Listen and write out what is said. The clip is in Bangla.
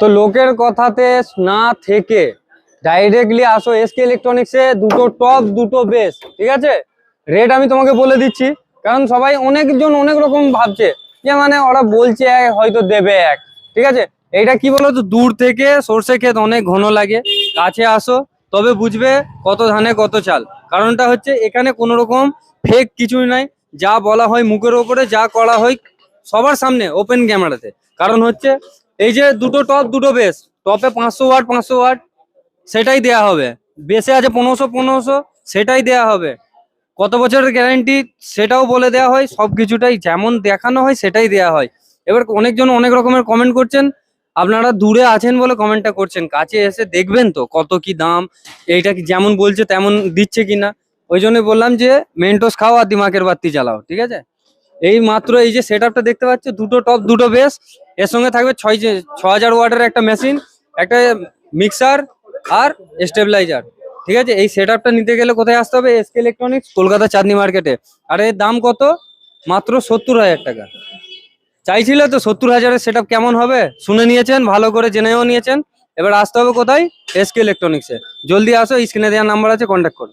তো লোকের কথাতে না থেকে ডাইরেক্টলি আসো এসকে ইলেকট্রনিক্সে, দুটো টপ দুটো বেস, ঠিক আছে? রেট আমি তোমাকে বলে দিচ্ছি, কারণ সবাই অনেকজন অনেক রকম ভাবছে যে মানে ওরা বলছে এক হয়তো দেবে এক, ঠিক আছে? এইটা কি বলো তো, দূর থেকে সর্ষে ক্ষেত অনেক ঘন লাগে, কাছে আসো তবে বুঝবে কত ধানে কত চাল। কারণটা হচ্ছে এখানে কোনো রকম ফেক কিছুই নাই, যা বলা হয় মুখের ওপরে, যা করা হয় সবার সামনে ওপেন ক্যামেরাতে। কারণ হচ্ছে এই যে দুটো টপ দুটো বেস, টপে 500 ওয়াট 500 ওয়াট সেটাই দেয়া হবে, বেসে আছে 1500 সেটাই দেয়া হবে, কত বছরের গ্যারান্টি সেটাও বলে দেওয়া হয়, সবকিছুটাই যেমন দেখানো হয় সেটাই দেয়া হয়। এবার অনেকজন অনেক রকমের কমেন্ট করছেন, আপনারা দূরে আছেন বলে কমেন্টটা করছেন, কাছে এসে দেখবেন তো কত কি দাম, এইটা কি যেমন বলছে তেমন দিচ্ছে কিনা। ওই জন্যই বললাম যে মেন্টোস খাও আর দিমাগের বাতি জ্বালাও, ঠিক আছে? এই মাত্র এই যে সেট আপটা দেখতে পাচ্ছ, দুটো টপ দুটো বেস, এর সঙ্গে থাকবে 6000 ওয়াটের একটা মেশিন, একটা মিক্সার আর স্টেবিলাইজার, ঠিক আছে? এই সেট আপটা নিতে গেলে কোথায় আসতে হবে? এসকে ইলেকট্রনিক্স, কলকাতা চাঁদনি মার্কেটে। আর এর দাম কত? মাত্র 70,000 টাকা। চাইছিল তো 70,000-এর সেট আপ কেমন হবে, শুনে নিয়েছেন, ভালো করে জেনেও নিয়েছেন। এবার আসতে হবে কোথায়? এসকে ইলেকট্রনিক্সে। জলদি আসো, স্ক্রিনে দেওয়া নাম্বার আছে, কন্ট্যাক্ট করো।